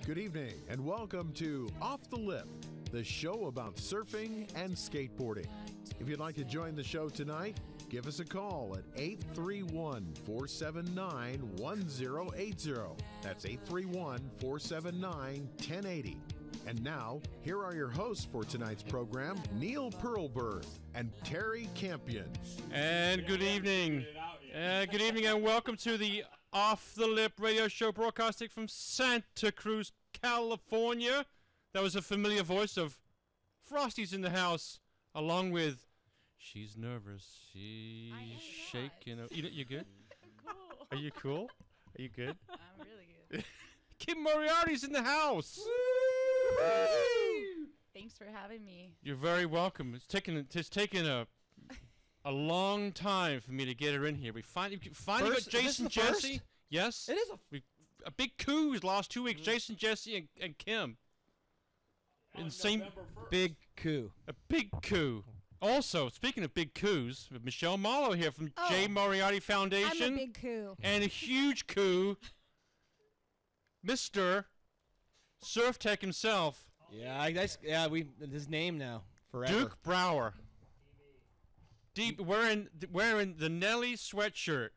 Good evening, and welcome to Off the Lip, the show about surfing and skateboarding. If you'd like to join the show tonight, give us a call at 831-479-1080. That's 831-479-1080. And now, here are your hosts for tonight's program, Neil Pearlberg and Terry Campion. And good evening. Good evening, and welcome to the Off the Lip radio show broadcasting from Santa Cruz, California. That was a familiar voice of Frosty's in the house, along with she's nervous, she's shaking. You good? I'm cool. Are you cool? Are you good? I'm really good. Kim Moriarty's in the house. Woo! Thanks for having me. You're very welcome. It's taken a long time for me to get her in here. We finally got Jason Jesse. Yes, it is a big coup these last 2 weeks. Jason Jesse and Kim. Insane big coup. A big coup. Also, speaking of big coups, with Michelle Marlowe here from Jay Moriarty Foundation. I'm a big coup. And a huge coup. Mr. Surf Tech himself. His name now forever. Duke Brower. Wearing the Nelly sweatshirt.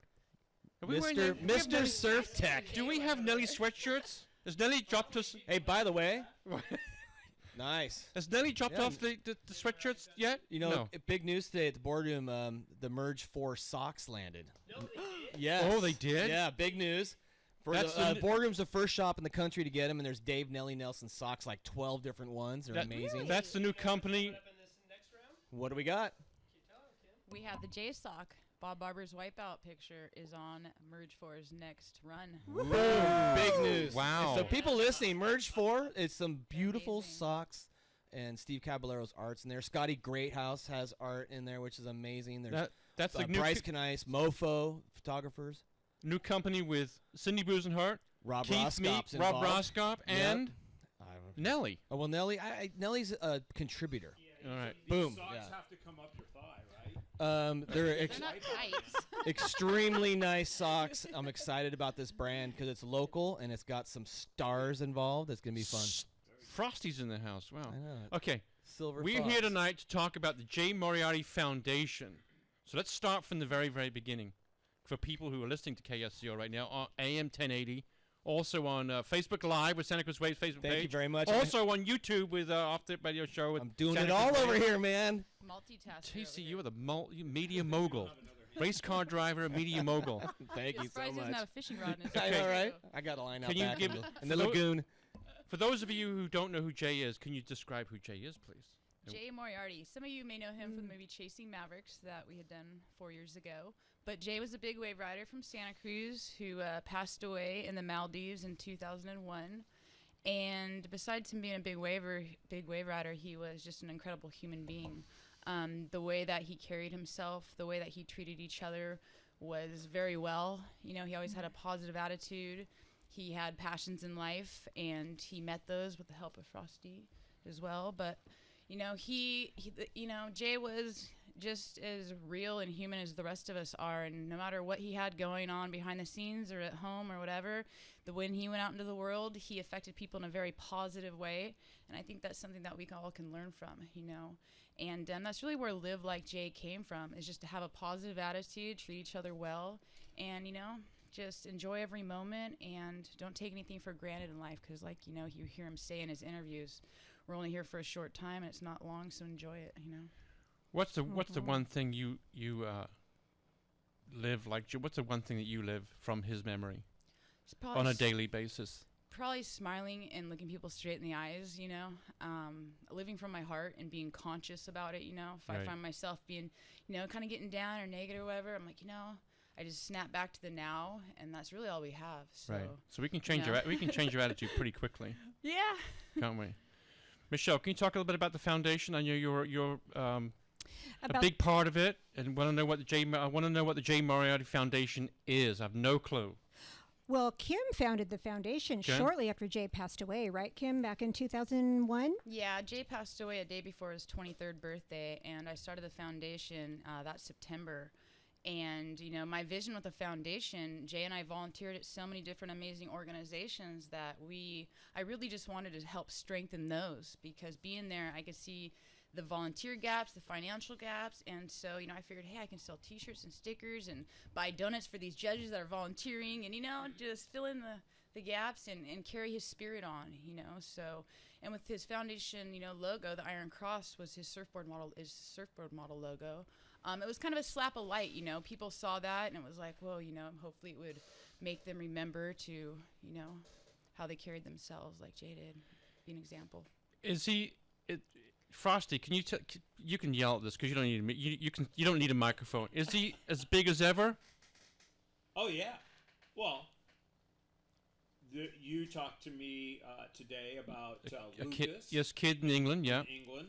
Mr. Surf Tech. Do we have Nelly sweatshirts? Has Nelly dropped us? Hey, by the way. Nice. Has Nelly dropped off the sweatshirts yet? No. Big news today at the boardroom. The Merge 4 socks landed. No, they did? Yes. Oh, they did? Yeah, big news. Boardroom's the first shop in the country to get them, and there's Dave Nelly Nelson socks, like 12 different ones. They're amazing. That's the new company. What do we got? We have the J sock. Bob Barber's wipeout picture is on Merge 4's next run. Boom. Big news. Wow. So people listening, Merge 4, it's some beautiful socks, and Steve Caballero's art's in there. Scotty Greathouse has art in there, which is amazing. There's that's like Bryce Kanice, Mofo photographers. New company with Cindy Busenhart, Rob Keith Roskop's Meek, Rob Roskop, and Nelly. Oh, well, Nelly's a contributor. All right. Boom. These socks have to come up your thigh, right? They're not tight. extremely nice socks. I'm excited about this brand because it's local and it's got some stars involved. It's going to be fun. Frosty's in the house. Wow. I know. Okay. We're here tonight to talk about the Jay Moriarty Foundation. So let's start from the very, very beginning. For people who are listening to KSCO right now, on AM 1080, also on Facebook Live with Santa Cruz Waves Facebook page. Thank you very much. Also on YouTube with Off the Radio Show. With I'm doing Santa it all Cruz over Waves. here, man. Multitasker. TC, you are the media mogul. Race car driver, media mogul. Thank you so surprised he doesn't much. have a fishing rod in his I hand. know, right? I got a line out back give in the lagoon. For those of you who don't know who Jay is, can you describe who Jay is, please? Jay Moriarty. Some of you may know him from the movie Chasing Mavericks that we had done 4 years ago. But Jay was a big wave rider from Santa Cruz who passed away in the Maldives in 2001. And besides him being a big wave rider, he was just an incredible human being. The way that he carried himself, the way that he treated each other was very well. He always had a positive attitude. He had passions in life, and he met those with the help of Frosty as well. But Jay was just as real and human as the rest of us are, and no matter what he had going on behind the scenes or at home or whatever, when he went out into the world, he affected people in a very positive way, and I think that's something that we all can learn from, and that's really where Live Like Jay came from, is just to have a positive attitude, treat each other well, and just enjoy every moment and don't take anything for granted in life, because you hear him say in his interviews, we're only here for a short time and it's not long, so enjoy it. What's the one thing you live like? What's the one thing that you live from his memory on a daily basis? Probably smiling and looking people straight in the eyes, living from my heart and being conscious about it. If I find myself being kind of getting down or negative or whatever, I'm like, I just snap back to the now, and that's really all we have. So, right. So we can change your attitude pretty quickly. Yeah. Can't we? Michelle, can you talk a little bit about the foundation? I know you're a big part of it, and I want to know what the Jay Moriarty Foundation is. I have no clue. Well, Kim founded the foundation shortly after Jay passed away, right, Kim, back in 2001? Yeah, Jay passed away a day before his 23rd birthday, and I started the foundation that September. And, you know, my vision with the foundation, Jay and I volunteered at so many different amazing organizations that I really just wanted to help strengthen those, because being there, I could see the volunteer gaps, the financial gaps. And so, you know, I figured, hey, I can sell t-shirts and stickers and buy donuts for these judges that are volunteering and, you know, just fill in the gaps and carry his spirit on, you know. So, and with his foundation, you know, logo, the Iron Cross was his surfboard model logo. It was kind of a slap of light, you know. People saw that and it was like, well, you know, hopefully it would make them remember to, you know, how they carried themselves like Jay did. Be an example. Frosty, can you can yell at this because you don't need you don't need a microphone. Is he as big as ever? Oh yeah. Well, you talked to me today about Lucas. Kid in England, yeah. In England.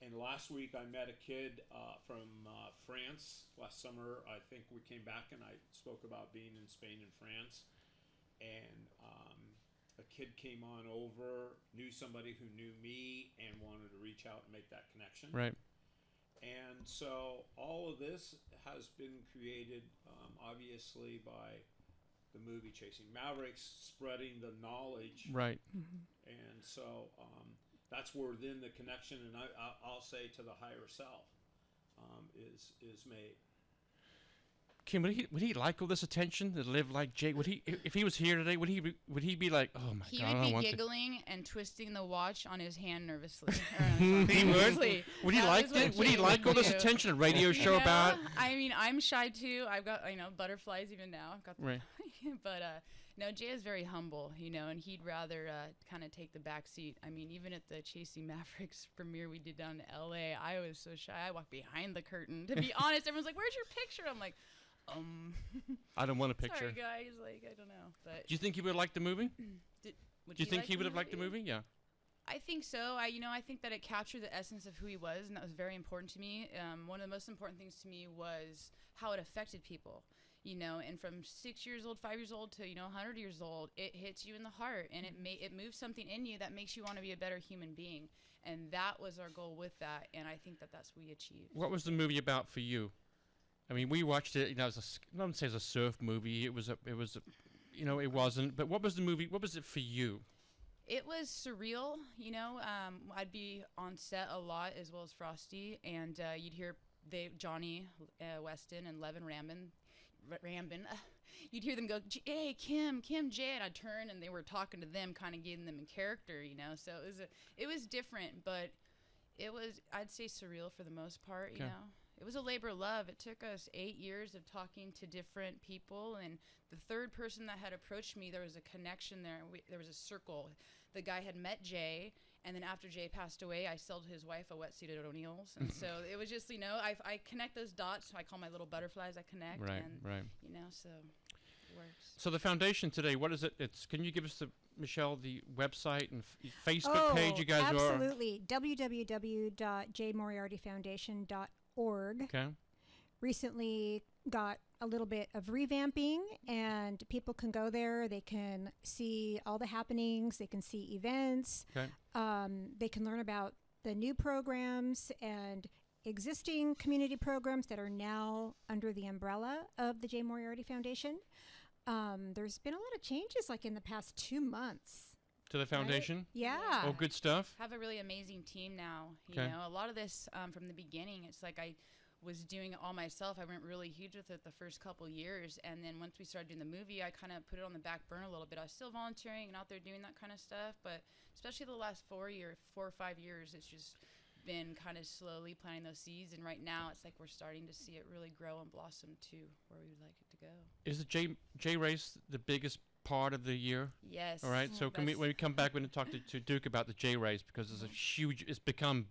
And last week I met a kid from France. Last summer, I think we came back and I spoke about being in Spain and France. And a kid came on over, knew somebody who knew me, and wanted to reach out and make that connection. Right. And so all of this has been created, obviously, by the movie Chasing Mavericks, spreading the knowledge. Right. Mm-hmm. And so that's where then the connection, and I'll say to the higher self, is made. Kim, would he like all this attention to live like Jay? Would he, if he was here today, would he be like, oh my he God, I would don't be want giggling and twisting the watch on his hand nervously. He would. Would he like that? Would he like all this attention? A radio show about? I mean, I'm shy too. I've got butterflies even now. I've got right. But no, Jay is very humble, you know, and he'd rather kind of take the back seat. I mean, even at the Chasing Mavericks premiere we did down in L.A., I was so shy. I walked behind the curtain. To be honest, everyone's like, "Where's your picture?" I'm like, I don't want a picture. Sorry, guys. Like, I don't know. But do you think he would have liked the movie? Do you think he would have liked the movie? Yeah. I think so. I think that it captured the essence of who he was, and that was very important to me. One of the most important things to me was how it affected people. You know, and from 6 years old, 5 years old to 100 years old, it hits you in the heart, and it moves something in you that makes you want to be a better human being. And that was our goal with that, and I think that that's what we achieved. What was the movie about for you? I mean, we watched it. You know, I wouldn't say it was a surf movie. It wasn't. But what was the movie? What was it for you? It was surreal. You know, I'd be on set a lot as well as Frosty, and you'd hear Johnny Weston and Levin Rambin. You'd hear them go, "Hey, Kim, Jay," and I'd turn, and they were talking to them, kind of getting them in character. You know, so it was different, but it was, I'd say, surreal for the most part. You know. It was a labor of love. It took us 8 years of talking to different people, and the third person that had approached me, there was a connection there. There was a circle. The guy had met Jay, and then after Jay passed away, I sold his wife a wetsuit at O'Neill's, and so it was just, I connect those dots. I call my little butterflies. I connect, right. So it works. So the foundation today, what is it? Can you give us Michelle, the website and Facebook page you guys absolutely. www.jaymoriartyfoundation.org. Okay. Recently got a little bit of revamping, and people can go there. They can see all the happenings. They can see events. Okay. They can learn about the new programs and existing community programs that are now under the umbrella of the Jay Moriarty Foundation. There's been a lot of changes, like in the past 2 months. To the foundation? Right? Yeah. Oh, good stuff. Have a really amazing team now. You know, a lot of this from the beginning, it's like I was doing it all myself. I went really huge with it the first couple years, and then once we started doing the movie, I kind of put it on the back burner a little bit. I was still volunteering and out there doing that kind of stuff, but especially the last 4 or 5 years, it's just been kind of slowly planting those seeds, and right now it's like we're starting to see it really grow and blossom to where we would like it to go. Is the J race the biggest part of the year? Yes. All right. So when we come back, we're going to talk to Duke about the J race, because it's become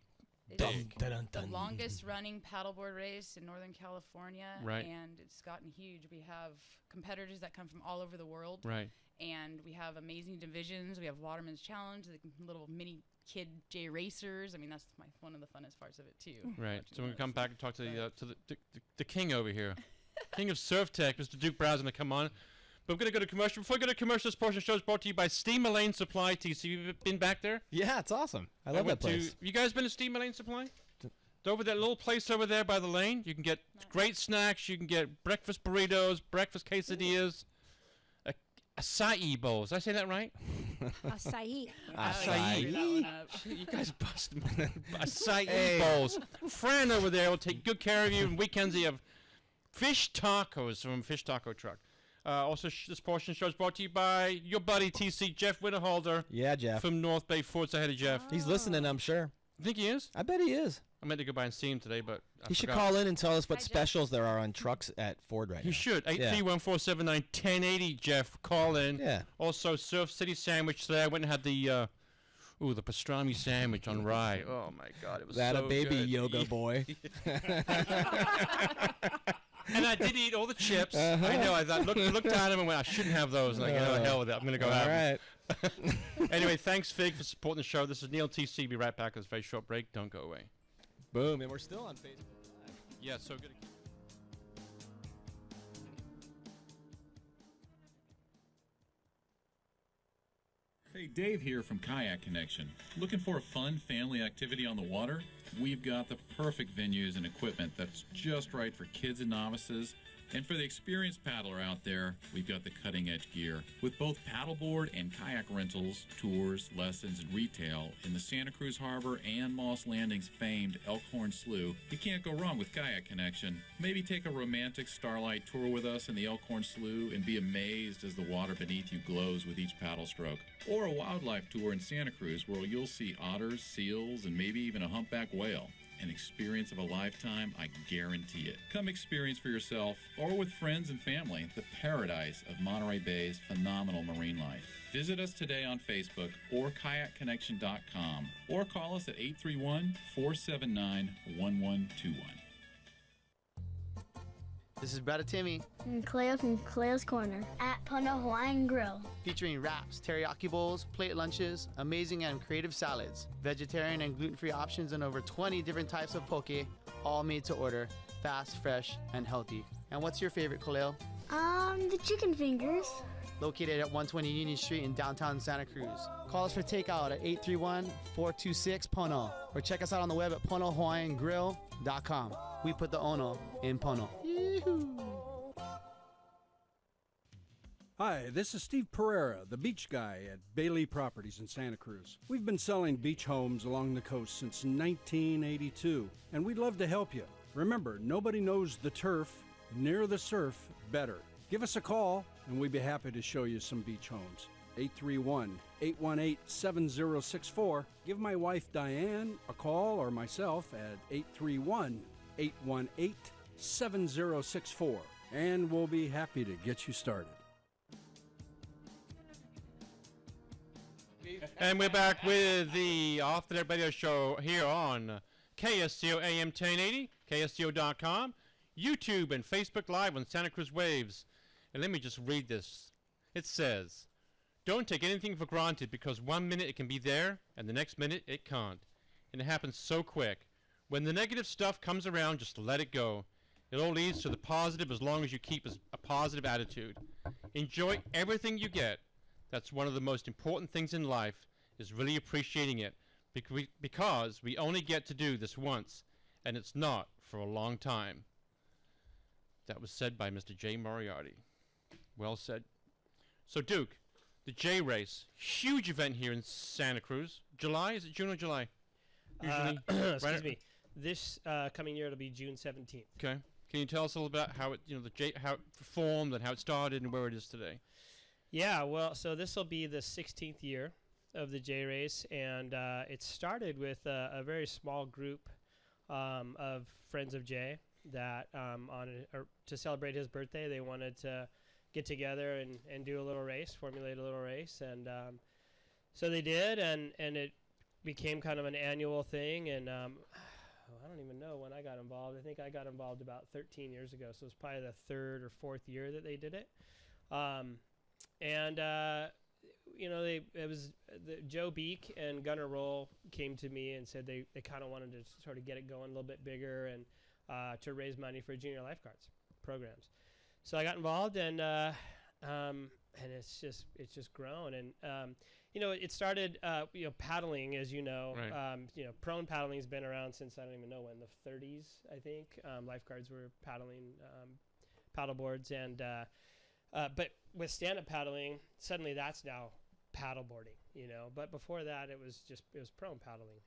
big. The longest running paddleboard race in Northern California, right? And it's gotten huge. We have competitors that come from all over the world, right? And we have amazing divisions. We have Waterman's Challenge, the little mini kid J racers. I mean, that's one of the funnest parts of it too. Right. So we're gonna come back and talk to the king over here, king of surf tech, Mr. Duke Brow's gonna come on. But we're going to go to commercial. Before we go to commercial, this portion of the show is brought to you by Steamer Lane Supply. TC, you've been back there? Yeah, it's awesome. I love that place. You guys been to Steamer Lane Supply? Over that little place over there by the lane, you can get great snacks. You can get breakfast burritos, breakfast quesadillas, acai bowls. Did I say that right? Acai. Acai. You guys busted me. Acai bowls. Fran over there will take good care of you. And weekends you have fish tacos from Fish Taco Truck. Also, this portion of the show is brought to you by your buddy TC, Jeff Winterhalter. Yeah, Jeff. From North Bay Ford's ahead of Jeff. He's listening, I'm sure. You think he is? I bet he is. I meant to go by and see him today, but He should call in and tell us what specials there are on trucks at Ford right now. You should. 831-479-1080, Jeff. Call in. Yeah. Also, Surf City Sandwich today. I went and had the pastrami sandwich on rye. Oh, my God. It was That so a baby good. yoga boy. And I did eat all the chips. I know. I thought, looked at him and went, I shouldn't have those. And I go, hell with it. I'm going to go have them. All right. Anyway, thanks, Fig, for supporting the show. This is Neil TC. Be right back with a very short break. Don't go away. Boom. And we're still on Facebook Live. Yeah, so good. Hey, Dave here from Kayak Connection. Looking for a fun family activity on the water? We've got the perfect venues and equipment that's just right for kids and novices. And for the experienced paddler out there, we've got the cutting-edge gear. With both paddleboard and kayak rentals, tours, lessons, and retail in the Santa Cruz Harbor and Moss Landing's famed Elkhorn Slough, you can't go wrong with Kayak Connection. Maybe take a romantic starlight tour with us in the Elkhorn Slough and be amazed as the water beneath you glows with each paddle stroke. Or a wildlife tour in Santa Cruz where you'll see otters, seals, and maybe even a humpback whale. An experience of a lifetime, I guarantee it. Come experience for yourself, or with friends and family, the paradise of Monterey Bay's phenomenal marine life. Visit us today on Facebook or kayakconnection.com, or call us at 831-479-1121. This is Brother Timmy. And Cleo from Cleo's Corner at Pono Hawaiian Grill. Featuring wraps, teriyaki bowls, plate lunches, amazing and creative salads, vegetarian and gluten-free options, and over 20 different types of poke, all made to order, fast, fresh, and healthy. And what's your favorite, Khalil? The chicken fingers. Located at 120 Union Street in downtown Santa Cruz. Call us for takeout at 831-426-PONO, or check us out on the web at ponohawaiiangrill.com. We put the ono in Pono. Hi, this is Steve Pereira, the beach guy at Bailey Properties in Santa Cruz. We've been selling beach homes along the coast since 1982, and we'd love to help you. Remember, nobody knows the turf near the surf better. Give us a call, and we'd be happy to show you some beach homes. 831-818-7064. Give my wife Diane a call, or myself at 831-818-7064, and we'll be happy to get you started. And we're back with the Off the Net Radio Show here on KSCO AM 1080, KSCO.com, YouTube and Facebook Live on Santa Cruz Waves. And let me just read this. It says, don't take anything for granted, because 1 minute it can be there and the next minute it can't. And it happens so quick. When the negative stuff comes around, just let it go. It all leads to the positive as long as you keep a positive attitude. Enjoy everything you get. That's one of the most important things in life, is really appreciating it, because we only get to do this once, and it's not for a long time. That was said by Mr. Jay Moriarty. Well said. So, Duke, the J Race, huge event here in Santa Cruz. July? Is it June or July? Usually. Excuse me. This coming year it'll be June 17th. Okay. Can you tell us a little about how it, how it formed and how it started and where it is today? Yeah, well, so this will be the 16th year of the J Race, and it started with a very small group of friends of Jay that to celebrate his birthday, they wanted to get together and do a little race, formulate a little race, and so they did, and it became kind of an annual thing, and I don't even know when I got involved. I think I got involved about 13 years ago, so it's probably the third or fourth year that they did it. Joe Beek and Gunnar Roll came to me and said they kind of wanted to sort of get it going a little bit bigger and to raise money for junior lifeguards programs. So I got involved, and and it's just grown. And it started paddling, as you know. Right. Prone paddling has been around since I don't even know when, the 30s, I think. Lifeguards were paddling paddle boards, and but with stand-up paddling, suddenly that's now paddleboarding, But before that, it was prone paddling,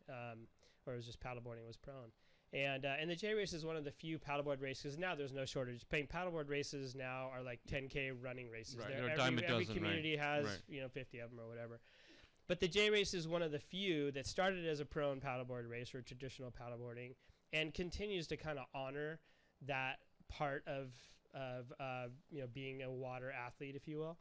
or it was just paddleboarding was prone. And the J Race is one of the few paddleboard races. Now there's no shortage. Paddleboard races now are like 10K running races. Right. Every community has 50 of them or whatever. But the J Race is one of the few that started as a prone paddleboard race or traditional paddleboarding, and continues to kind of honor that part of being a water athlete, if you will.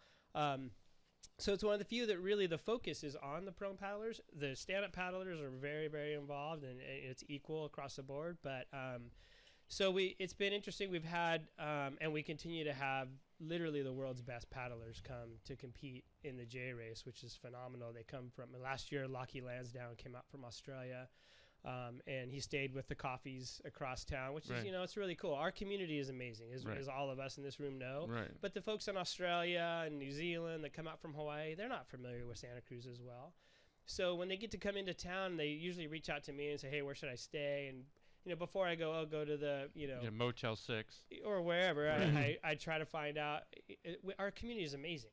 So it's one of the few that really the focus is on the prone paddlers. The stand-up paddlers are very, very involved, and it's equal across the board. But it's been interesting. We've had and we continue to have literally the world's best paddlers come to compete in the J Race, which is phenomenal. They come from last year. Lockie Lansdowne came out from Australia. And he stayed with the coffees across town, which is, it's really cool. Our community is amazing, as all of us in this room know. Right. But the folks in Australia and New Zealand that come out from Hawaii, they're not familiar with Santa Cruz as well. So when they get to come into town, they usually reach out to me and say, hey, where should I stay? And, before I go, I'll go to the, Motel 6. Or wherever. I try to find out. Our community is amazing.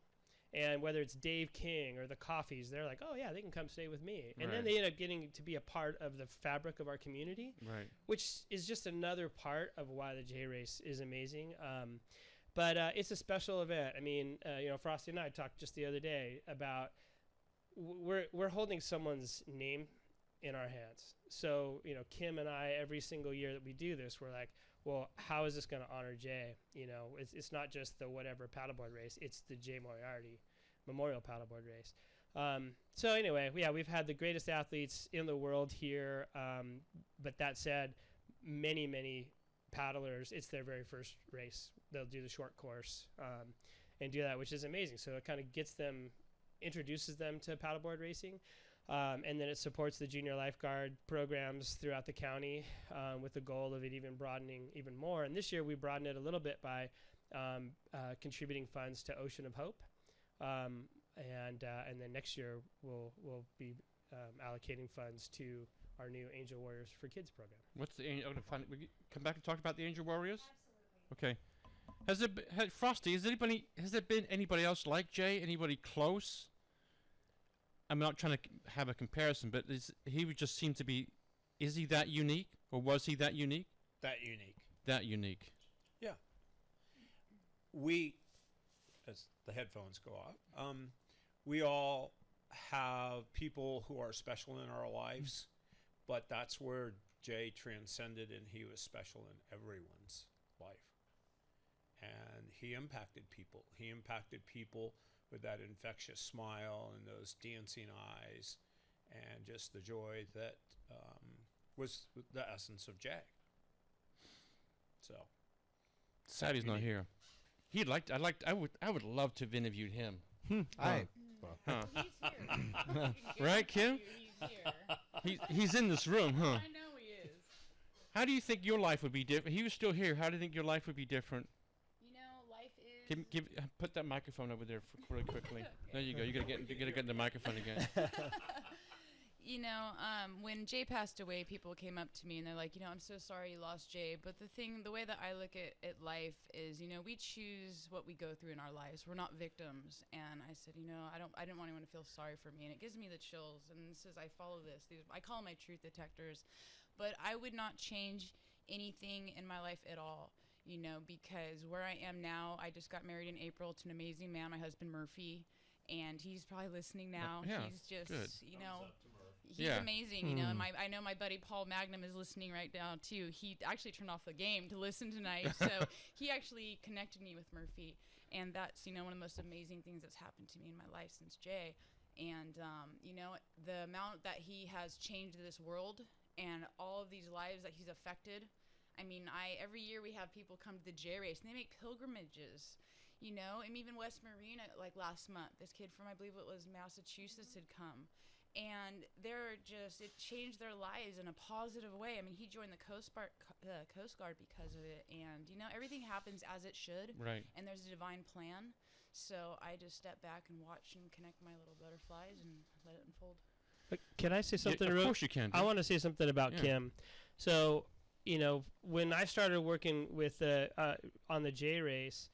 And whether it's Dave King or the Coffees, they're like, oh, yeah, they can come stay with me. And then they end up getting to be a part of the fabric of our community, which is just another part of why the J Race is amazing. But it's a special event. I mean, Frosty and I talked just the other day about we're holding someone's name in our hands. So, Kim and I, every single year that we do this, we're like, well, how is this going to honor Jay? It's not just the whatever paddleboard race. It's the Jay Moriarty Memorial Paddleboard Race. So anyway, we've had the greatest athletes in the world here. But that said, many, many paddlers, it's their very first race. They'll do the short course and do that, which is amazing. So it kind of introduces them to paddleboard racing. And then it supports the junior lifeguard programs throughout the county with the goal of it even broadening even more. And this year we broadened it a little bit by contributing funds to Ocean of Hope. And then next year we'll be allocating funds to our new Angel Warriors for Kids program. What's the Angel? We come back and talk about the Angel Warriors? Absolutely. Okay. Frosty, has there been anybody else like Jay? Anybody close? I'm not trying to have a comparison, but he would just seem to be. Is he that unique, or was he that unique? That unique. That unique. Yeah. We, as the headphones go off, we all have people who are special in our lives, but that's where Jay transcended, and he was special in everyone's life. And he impacted people. He impacted people with that infectious smile and those dancing eyes and just the joy that was the essence of Jay. So sad he's not here. I would love to have interviewed him. Right, Kim? He's in this room, huh? I know he is. How do you think your life would be different? He was still here. How do you think your life would be different? Put that microphone over there really quickly. Okay. There you go. You gotta get the microphone again. When Jay passed away, people came up to me and they're like, I'm so sorry you lost Jay. But the way that I look at life is, we choose what we go through in our lives. We're not victims. And I said, I didn't want anyone to feel sorry for me. And it gives me the chills. And this is, I follow this. I call them my truth detectors. But I would not change anything in my life at all. Because where I am now, I just got married in April to an amazing man, my husband Murphy, and he's probably listening now. He's just, good. He's amazing, and I know my buddy Paul Magnum is listening right now too. He actually turned off the game to listen tonight, so he actually connected me with Murphy, and that's one of the most amazing things that's happened to me in my life since Jay, and the amount that he has changed this world and all of these lives that he's affected. I mean, every year we have people come to the J Race, and they make pilgrimages, and even West Marina, like last month, this kid from, I believe it was Massachusetts, had come, and it changed their lives in a positive way. I mean, he joined the Coast Guard because of it, and, everything happens as it should, right? And there's a divine plan. So I just step back and watch and connect my little butterflies and let it unfold. Can I say something? Of course you can. I want to say something about Kim. So, when I started working with on the J race,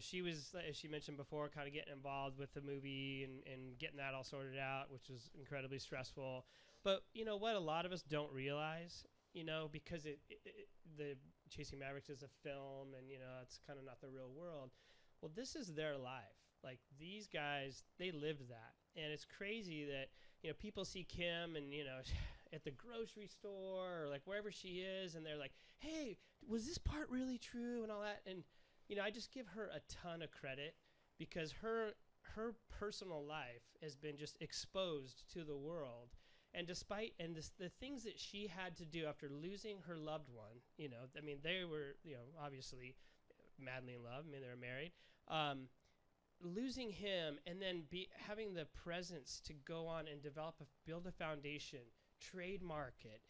she was, as she mentioned before, kind of getting involved with the movie and getting that all sorted out, which was incredibly stressful. But you know what? A lot of us don't realize, because the Chasing Mavericks is a film, and it's kind of not the real world. Well, this is their life. Like, these guys, they lived that, and it's crazy that people see Kim and at the grocery store or like wherever she is, and they're like, "Hey, was this part really true?" and all that. And I just give her a ton of credit, because her personal life has been just exposed to the world. And despite the things that she had to do after losing her loved one, they were obviously madly in love. I mean, they were married. Losing him, and then having the presence to go on and build a foundation, trademark it,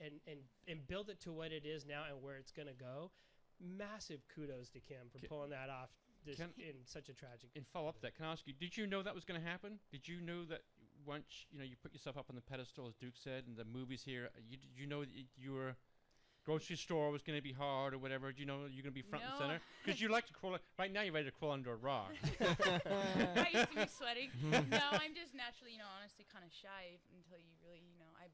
and build it to what it is now and where it's going to go. Massive kudos to Kim for pulling that off in such a tragic. And follow up that, can I ask you, did you know that was going to happen? Did you know that once you put yourself up on the pedestal, as Duke said, and the movies here, did you know that your grocery store was going to be hard or whatever? Do you know you're going to be front and center? Because you like to crawl. Right now, you're ready to crawl under a rock. I used to be sweating. No, I'm just naturally, honestly, kind of shy until you really,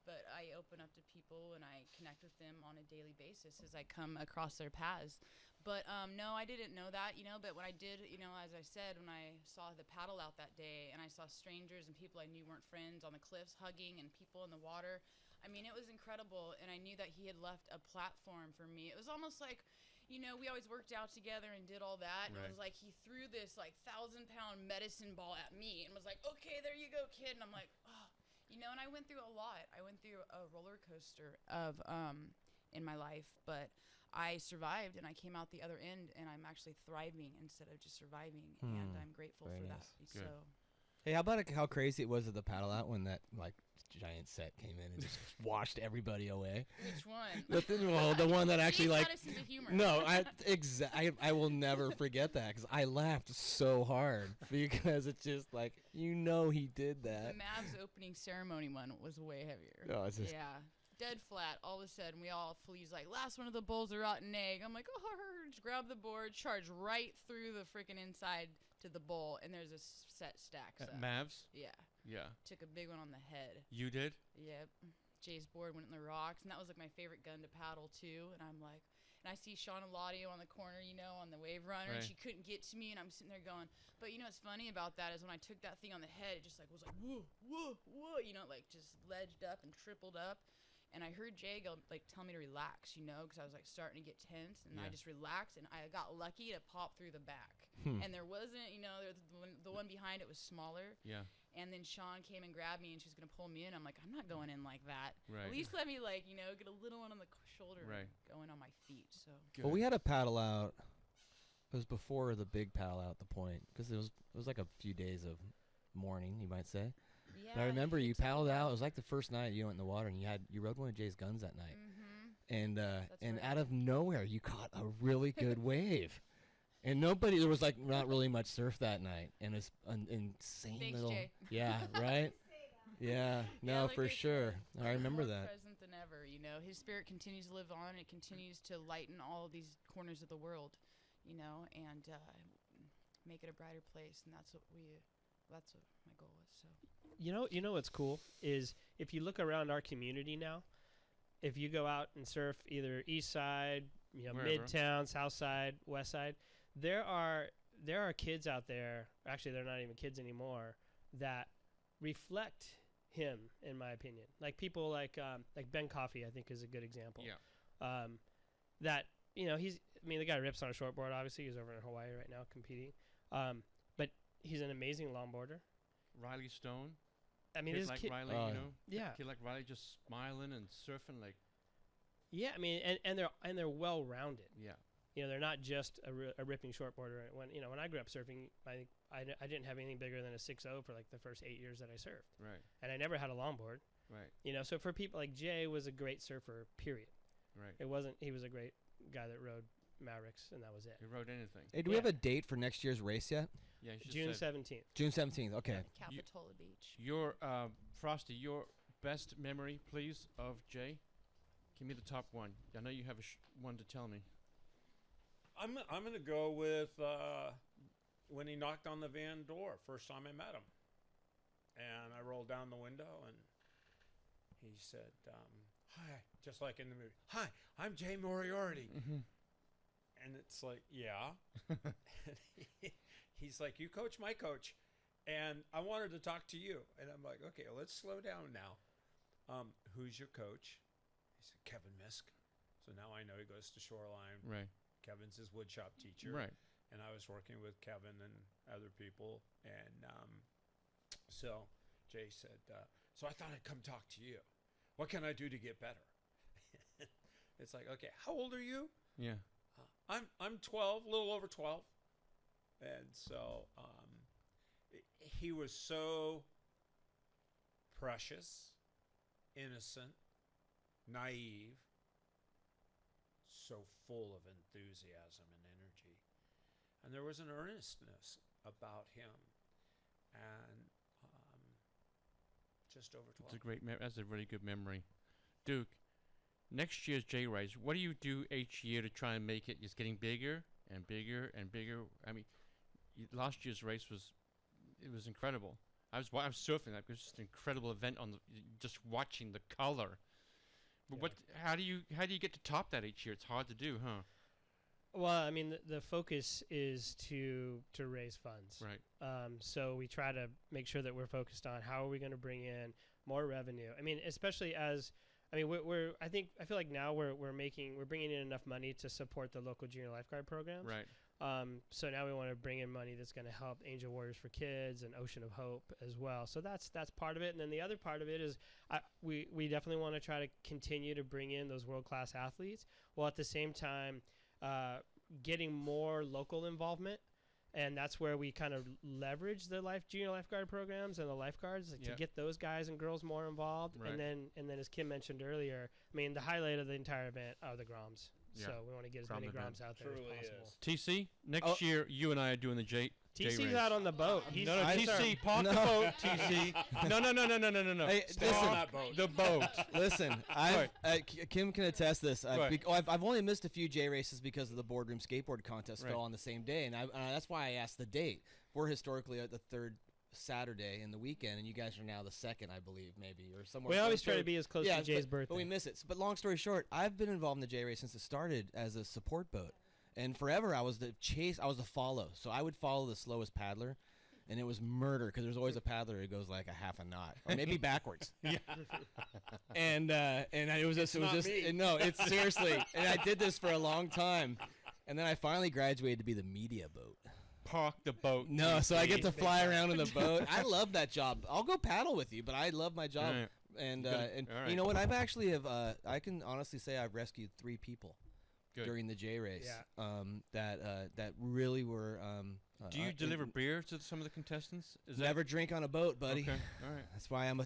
But I open up to people and I connect with them on a daily basis as I come across their paths. But no, I didn't know that, But when I did, as I said, when I saw the paddle out that day and I saw strangers and people I knew weren't friends on the cliffs hugging and people in the water. I mean, it was incredible, and I knew that he had left a platform for me. It was almost like, we always worked out together and did all that, and it was like he threw this, 1,000-pound medicine ball at me and was like, "Okay, there you go, kid." And I'm like, oh, and I went through a lot. I went through a roller coaster of in my life, but I survived, and I came out the other end, and I'm actually thriving instead of just surviving, and I'm grateful for that. Good. So. Hey, how about how crazy it was at the paddle out when that giant set came in and just washed everybody away? Which one? The one that actually He's got a sense of humor. No, I will never forget that, because I laughed so hard, because it's just like, he did that. The Mavs opening ceremony one was way heavier. Oh, it's just dead flat. All of a sudden, we all flees like, last one of the bulls are rotten egg. I'm like, just grab the board, charge right through the freaking inside to the bowl, and there's a set stacks up. Mavs? Yeah. Yeah. Took a big one on the head. You did? Yep. Jay's board went in the rocks, and that was like my favorite gun to paddle too. And I'm like, and I see Sean Eladio on the corner, on the wave runner, and she couldn't get to me, and I'm sitting there going, but what's funny about that is when I took that thing on the head, it just was like, whoa, whoa, whoa, just ledged up and tripled up. And I heard Jay tell me to relax, because I was starting to get tense, and I just relaxed, and I got lucky to pop through the back. And there wasn't, the one behind it was smaller. Yeah. And then Sean came and grabbed me, and she was gonna pull me in. I'm like, I'm not going in like that. Right. At least let me get a little one on the shoulder, and going on my feet. So. Well, we had a paddle out. It was before the big paddle out at the point, because it was like a few days of mourning, you might say. Yeah, but I remember you paddled out. It was like the first night you went in the water, and you rode one of Jay's guns that night. Mm-hmm. And out of nowhere, you caught a really good wave. And there was not really much surf that night, and it's an insane Thanks, little. Jay. Yeah, right. Yeah, no, for sure. I remember more that. Present than ever, His spirit continues to live on. It continues to lighten all of these corners of the world, and make it a brighter place. And that's what my goal is. So. You know what's cool is if you look around our community now, if you go out and surf either east side, midtown, south side, west side, there are kids out there. Actually, they're not even kids anymore that reflect him, in my opinion. Like people like Ben Coffey, I think is a good example. Yeah. That the guy rips on a shortboard. Obviously, he's over in Hawaii right now competing. But he's an amazing longboarder. Riley Stone. I mean, his kid like Riley, yeah, kid like Riley just smiling and surfing like. Yeah, I mean, and they're well rounded. Yeah. They're not just a ripping shortboarder. When I grew up surfing, I didn't have anything bigger than a 6.0 for the first 8 years that I surfed. Right. And I never had a longboard. Right. So for people like Jay was a great surfer. Period. Right. He was a great guy that rode Mavericks, and that was it. He rode anything. Hey, do we have a date for next year's race yet? Yeah, you should June say- 17th. June 17th. Okay. Capitola Beach. Your Frosty, your best memory, please, of Jay. Give me the top one. I know you have one to tell me. I'm gonna go with when he knocked on the van door first time I met him, and I rolled down the window and he said, "Hi," just like in the movie. "Hi, I'm Jay Moriarty," and it's like, "Yeah." And he's like, "You coach my coach, and I wanted to talk to you." And I'm like, "Okay, let's slow down now. Who's your coach?" He said, "Kevin Misk." So now I know he goes to Shoreline. Right. Kevin's his woodshop teacher. Right. And I was working with Kevin and other people. And so Jay said, "So I thought I'd come talk to you. What can I do to get better?" It's like, "Okay, how old are you?" Yeah. I'm 12, a little over 12. And so he was so precious, innocent, naive, so full of enthusiasm and energy. And there was an earnestness about him. And just over 12. That's a really good memory. Duke, next year's J Race, what do you do each year to try and make it just getting bigger and bigger and bigger? I mean, last year's race was incredible. I was surfing. It was just an incredible event just watching the color. But how do you get to top that each year? It's hard to do, huh? Well, I mean, the focus is to raise funds. Right. So we try to make sure that we're focused on how are we going to bring in more revenue. I mean, especially I feel like now we're bringing in enough money to support the local junior lifeguard programs. Right. So now we want to bring in money that's going to help Angel Warriors for Kids and Ocean of Hope as well. So that's part of it. And then the other part of it is we definitely want to try to continue to bring in those world-class athletes while at the same time getting more local involvement. And that's where we kind of leverage the junior lifeguard programs and the lifeguards to get those guys and girls more involved. Right. And then as Kim mentioned earlier, I mean, the highlight of the entire event are the Groms. Yeah. So we want to get as many Groms out there as possible. TC, next year you and I are doing the J TC's race. out on the boat. No, TC, park the boat, TC. No. Hey, Stay listen, on that boat. The boat. Listen, Kim can attest this. I've only missed a few J races because of the boardroom skateboard contest fell on the same day, and that's why I asked the date. We're historically at the third Saturday in the weekend, and you guys are now the second, I believe, maybe, or somewhere. We always try to be as close to Jay's birthday. But we miss it. But long story short, I've been involved in the J race since it started as a support boat. And forever, I was the follow. So I would follow the slowest paddler, and it was murder because there's always a paddler who goes like a half a knot, or maybe backwards. Yeah. And it was just no, it's seriously. And I did this for a long time, and then I finally graduated to be the media boat. Park the boat. No, so I get to fly around in the boat. I love that job. I'll go paddle with you, but I love my job. Right. And right. you know what? I can honestly say I've rescued 3 people. Good. During the J race, that really were. Do you deliver beer to some of the contestants? Never drink on a boat, buddy. Okay, all right. That's why I'm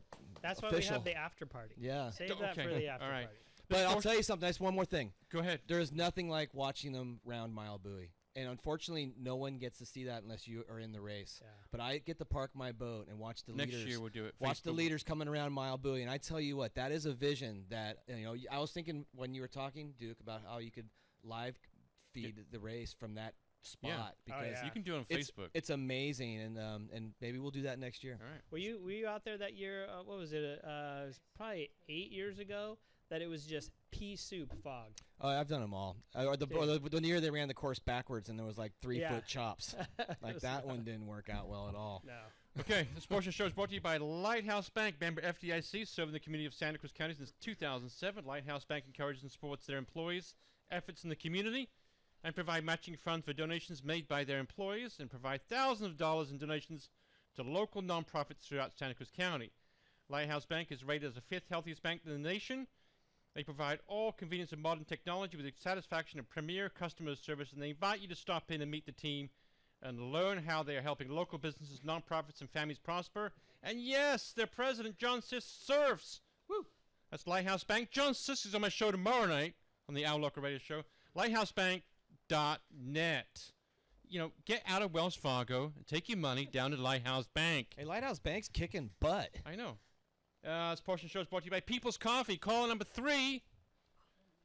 That's official. why we have the after party. Yeah. Save that for the after party. But I'll tell you something. That's one more thing. Go ahead. There is nothing like watching them round Mile Buoy, and unfortunately, no one gets to see that unless you are in the race. Yeah. But I get to park my boat and watch the leaders. Next year we'll do it. Watch the leaders coming around Mile Buoy, and I tell you what, that is a vision that I was thinking when you were talking, Duke, about how you could live feed the race from that spot because you can do it on Facebook. It's amazing, and maybe we'll do that next year. All right. Were you out there that year? What was it? It was probably 8 years ago that it was just pea soup fog. Oh, I've done them all. The year they ran the course backwards and there was like 3-foot chops. Like that one didn't work out well at all. No. Okay, this portion of the show is brought to you by Lighthouse Bank, member FDIC, serving the community of Santa Cruz County since 2007. Lighthouse Bank encourages and supports their employees' efforts in the community and provide matching funds for donations made by their employees and provide thousands of dollars in donations to local nonprofits throughout Santa Cruz County. Lighthouse Bank is rated as the 5th healthiest bank in the nation. They provide all convenience and modern technology with the satisfaction of premier customer service, and they invite you to stop in and meet the team and learn how they are helping local businesses, nonprofits, and families prosper. And yes, their president, John Sisk, surfs. Woo! That's Lighthouse Bank. John Sisk is on my show tomorrow night on the Owl Local Radio Show. LighthouseBank.net. get out of Wells Fargo and take your money down to Lighthouse Bank. Hey, Lighthouse Bank's kicking butt. I know. This portion of the show is brought to you by People's Coffee. Call number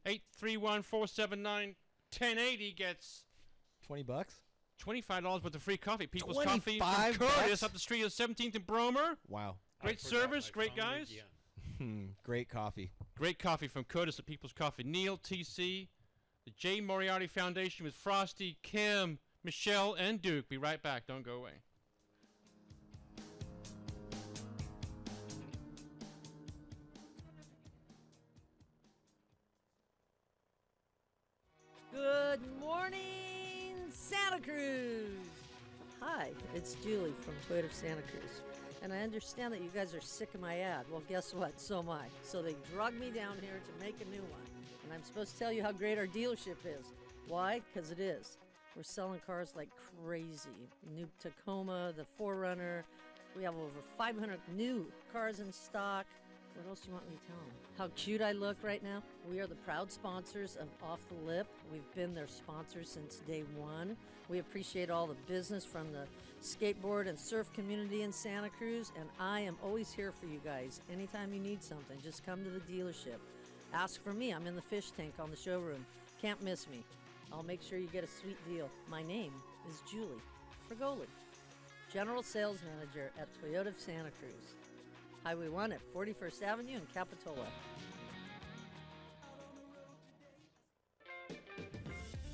831-479-1080 gets $20. $25 worth of free coffee. People's 25 Coffee from Curtis bucks? up the street of 17th and Bromer. Wow. Great service, great guys. Great coffee. Great coffee from Curtis at People's Coffee. Neil, TC, the Jay Moriarty Foundation with Frosty, Kim, Michelle, and Duke. Be right back. Don't go away. Good morning, Santa Cruz. Hi, it's Julie from Toyota of Santa Cruz. And I understand that you guys are sick of my ad. Well, guess what? So am I. So they drugged me down here to make a new one. And I'm supposed to tell you how great our dealership is. Why? Because it is. We're selling cars like crazy. New Tacoma, the 4Runner. We have over 500 new cars in stock. What else do you want me to tell them? How cute I look right now? We are the proud sponsors of Off the Lip. We've been their sponsors since day one. We appreciate all the business from the skateboard and surf community in Santa Cruz, and I am always here for you guys. Anytime you need something, just come to the dealership. Ask for me. I'm in the fish tank on the showroom. Can't miss me. I'll make sure you get a sweet deal. My name is Julie Frigoli, General Sales Manager at Toyota of Santa Cruz. Highway 1 at 41st Avenue in Capitola.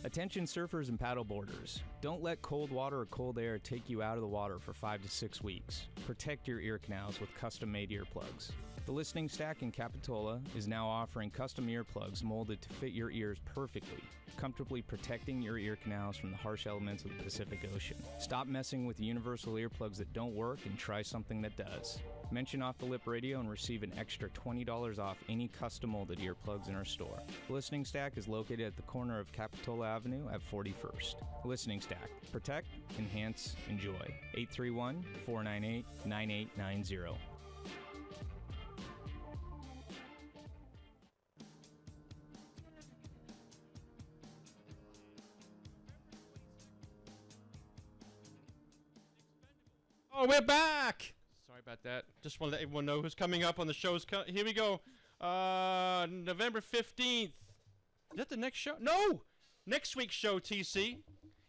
Attention surfers and paddleboarders. Don't let cold water or cold air take you out of the water for 5 to 6 weeks. Protect your ear canals with custom-made earplugs. The Listening Stack in Capitola is now offering custom earplugs molded to fit your ears perfectly, comfortably protecting your ear canals from the harsh elements of the Pacific Ocean. Stop messing with universal earplugs that don't work and try something that does. Mention Off the Lip Radio and receive an extra $20 off any custom molded earplugs in our store. The Listening Stack is located at the corner of Capitola Avenue at 41st. The Listening Stack. Protect, enhance, enjoy. 831-498-9890. Oh, we're back! Sorry about that. Just want to let everyone know who's coming up on the shows. Here we go. November 15th. Is that the next show? No! Next week's show, TC.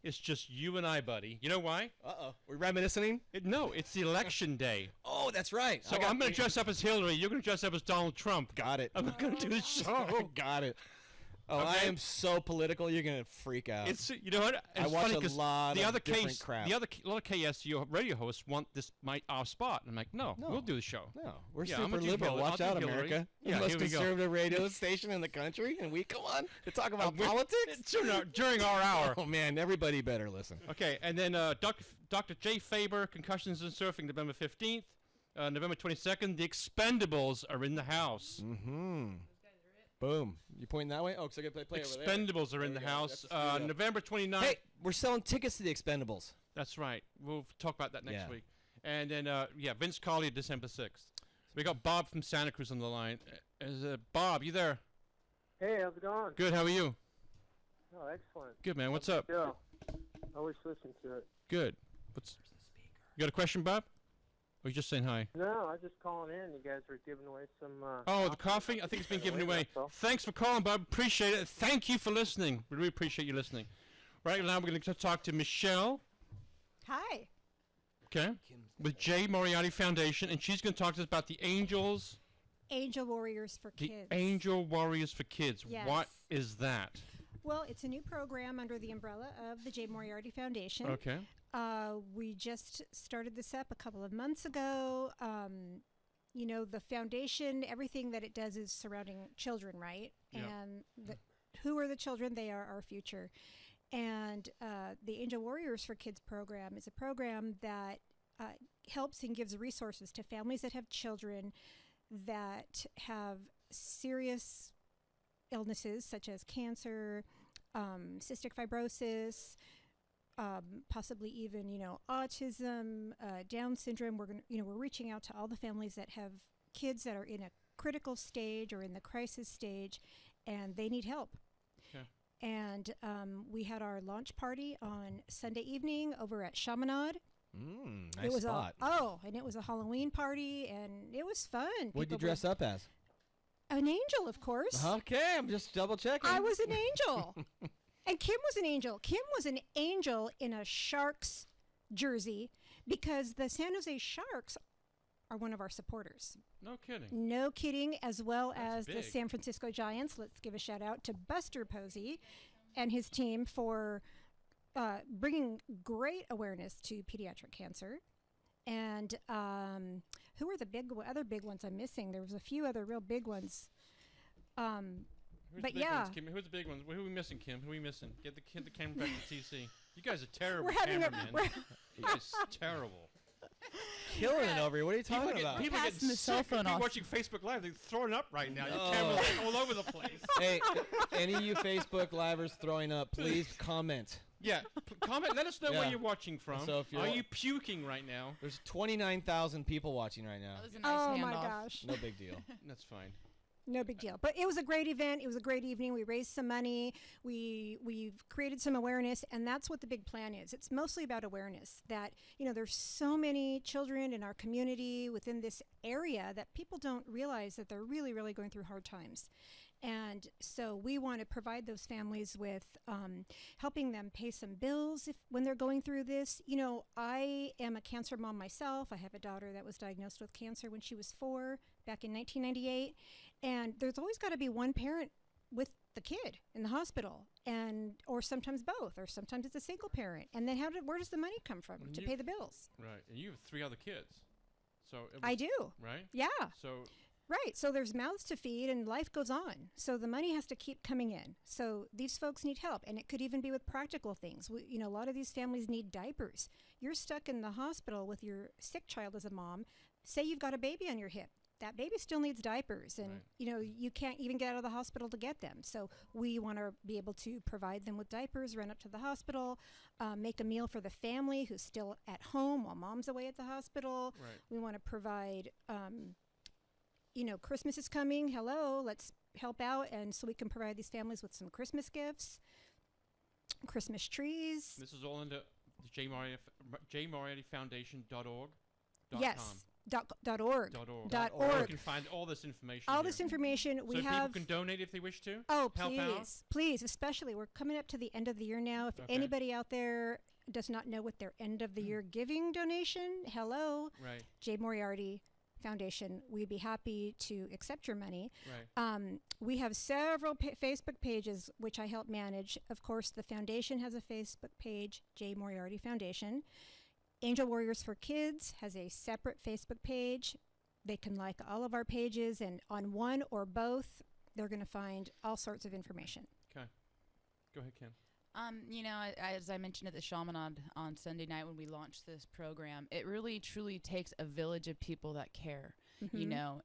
It's just you and I, buddy. You know why? Uh-oh. We're reminiscing? No, it's the election day. Oh, that's right. So I'm going to dress up as Hillary. You're going to dress up as Donald Trump. Got it. I'm not going to do the show. Got it. Oh, Okay. I am so political. You're gonna freak out. It's you know what? I It's watch funny a 'cause lot the of other different case, crap. The other a lot of KSU radio hosts want our spot. And I'm like, no, we'll do the show. No, we're Yeah, I'm super gonna do liberal. Hillary. Watch I'll out, do Hillary. America. Yeah, the most here we go. conservative radio station in the country, and we come on to talk about politics during our hour. Oh man, everybody better listen. Okay, and then Dr. Jay Faber, Concussions and Surfing, November 15th. November 22nd, The Expendables are in the house. Mm-hmm. Boom. You pointing that way? Oh, because I got to play over there. Expendables are in the house. November 29th. Hey, we're selling tickets to the Expendables. That's right. We'll talk about that next Yeah. week. And then, Vince Colley, December 6th. We got Bob from Santa Cruz on the line. Bob, you there? Hey, how's it going? Good, how are you? Oh, excellent. Good, man. What's up? Yeah, I always listen to it. Good. You got a question, Bob? Or you just saying hi? No, I was just calling in. You guys were giving away some. Oh, the coffee? I think it's been given away. That's all. Thanks for calling, Bob. Appreciate it. Thank you for listening. We really appreciate you listening. Right now, we're going to talk to Michelle. Hi. Okay. With Jay Moriarty Foundation, and she's going to talk to us about the Angels. Angel Warriors for The Kids. Angel Warriors for Kids. Yes. What is that? Well, it's a new program under the umbrella of the Jay Moriarty Foundation. Okay. We just started this up a couple of months ago. The foundation, everything that it does is surrounding children, right? Yeah. And who are the children? They are our future. And the Angel Warriors for Kids program is a program that helps and gives resources to families that have children that have serious illnesses such as cancer, cystic fibrosis, possibly even autism, Down syndrome. We're reaching out to all the families that have kids that are in a critical stage or in the crisis stage, and they need help. Okay. And we had our launch party on Sunday evening over at Chaminade. Nice it was spot. And it was a Halloween party, and it was fun. What did you dress up as? An angel, of course. Okay, I'm just double checking. I was an angel. And Kim was an angel. Kim was an angel in a Sharks jersey because the San Jose Sharks are one of our supporters. No kidding. No kidding, as well as big. the San Francisco Giants. Let's give a shout out to Buster Posey and his team for bringing great awareness to pediatric cancer. And who are the other big ones I'm missing? There was a few other real big ones. But yeah. Ones, Kim? Who's the big ones? Who are we missing, Kim? Who are we missing? Get the camera back to TC. You guys are terrible cameramen. You guys are terrible. Killing it over here. What are you talking about? People get sick. People watching Facebook Live. They're throwing up right now. Your camera's like all over the place. Hey, any of you Facebook Livers throwing up, please comment. Yeah, comment. Let us know where you're watching from. So if are you puking right now? There's 29,000 people watching right now. That was a nice my handoff. gosh. No big deal. That's fine. No big deal. But it was a great event. It was a great evening. We raised some money. We've created some awareness, and that's what the big plan is. It's mostly about awareness that, there's so many children in our community within this area that people don't realize that they're really, really going through hard times. And so we want to provide those families with helping them pay some bills when they're going through this. I am a cancer mom myself. I have a daughter that was diagnosed with cancer when she was 4 back in 1998. And there's always got to be one parent with the kid in the hospital, or sometimes both, or sometimes it's a single parent. And then where does the money come from to pay the bills? Right, and you have 3 other kids. So I do. Right? Yeah. So. Right. So there's mouths to feed and life goes on. So the money has to keep coming in. So these folks need help. And it could even be with practical things. A lot of these families need diapers. You're stuck in the hospital with your sick child as a mom. Say you've got a baby on your hip. That baby still needs diapers. And, you can't even get out of the hospital to get them. So we want to be able to provide them with diapers, run up to the hospital, make a meal for the family who's still at home while mom's away at the hospital. Right. We want to provide... Christmas is coming. Hello, let's help out. And so we can provide these families with some Christmas gifts, Christmas trees. This is all into the Jay Moriarty Foundation.org. Yes. .org. You can find all this information. All this information we have. People can donate if they wish to. Oh, help out. Please. Especially, we're coming up to the end of the year now. If anybody out there does not know what their end of the year giving donation, hello. Right. Jay Moriarty Foundation, we'd be happy to accept your money. Right. We have several Facebook pages which I help manage. Of course, the foundation has a Facebook page, Jay Moriarty Foundation. Angel Warriors for Kids has a separate Facebook page. They can like all of our pages, and on one or both, they're going to find all sorts of information. Okay. Go ahead, Kim. As I mentioned at the Chaminade on Sunday night when we launched this program, it really truly takes a village of people that care,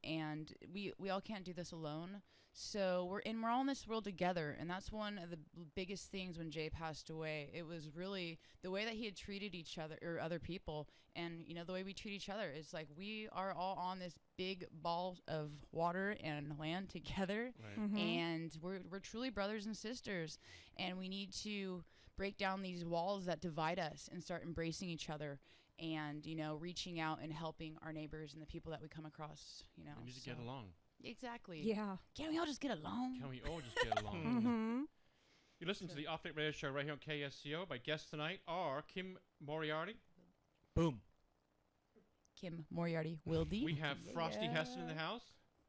and we all can't do this alone. So we're all in this world together, and that's one of the biggest things when Jay passed away. It was really the way that he had treated each other or other people, and the way we treat each other is like we are all on this big ball of water and land together, right. And we're truly brothers and sisters, and we need to break down these walls that divide us and start embracing each other. And reaching out and helping our neighbors and the people that we come across. We need to get along. Exactly. Yeah. Can we all just get along? Can we all just get along? Mm-hmm. You listen to the Off the Lip Radio Show right here on KSCO. My guests tonight are Kim Moriarty. Boom. Kim Moriarty Wilde. We have Frosty Heston in the house.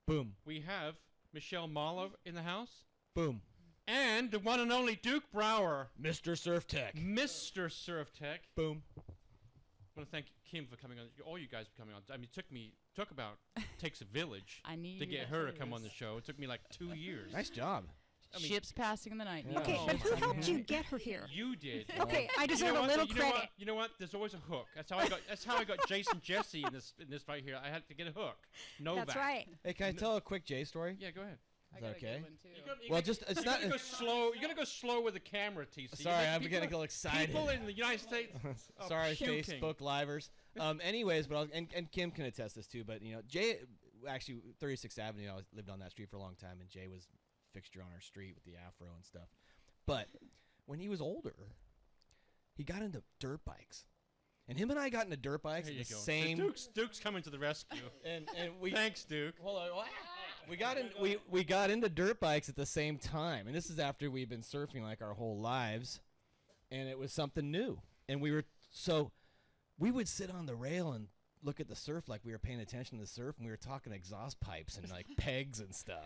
Boom. We have Michelle Marlowe in the house. Boom. And the one and only Duke Brower. Mr. Surf Tech. Mr. Surf Tech. Boom. I want to thank Kim for coming on. All you guys for coming on. I mean, takes a village to get her to come on the show. It took me like 2 years. Nice job. Ships passing in the night. Okay, but who helped you get her here? You did. Okay, I deserve a little credit. You know what? There's always a hook. That's how I got Jason Jesse in this right here. I had to get a hook. Novak. That's right. Hey, can I tell a quick Jay story? Yeah, go ahead. Is that okay? You're gonna go slow. You're gonna go slow with the camera, TC. Sorry, I'm getting a little excited. People in the United States. Sorry, puking. Facebook Livers. Anyways, but and Kim can attest this too. But Jay, actually, 36th Avenue. I lived on that street for a long time, and Jay was fixture on our street with the afro and stuff. But when he was older, he got into dirt bikes. And him and I got into dirt bikes at the same. Duke's coming to the rescue. and we thanks, Duke. Hold on. We got into dirt bikes at the same time, and this is after we've been surfing like our whole lives, and it was something new. And we would sit on the rail and look at the surf like we were paying attention to the surf, and we were talking exhaust pipes and like pegs and stuff,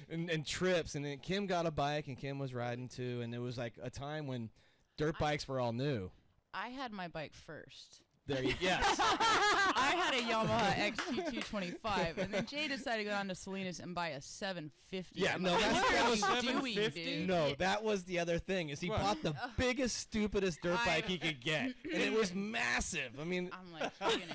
and trips. And then Kim got a bike, and Kim was riding too, and it was like a time when dirt bikes were all new. I had my bike first. There you yes. I had a Yamaha XT225, and then Jay decided to go down to Salinas and buy a 750. Yeah, no, that was 750. No, that was the other thing. Is he bought the biggest, stupidest dirt bike he could get, and it was massive. I mean, I'm like,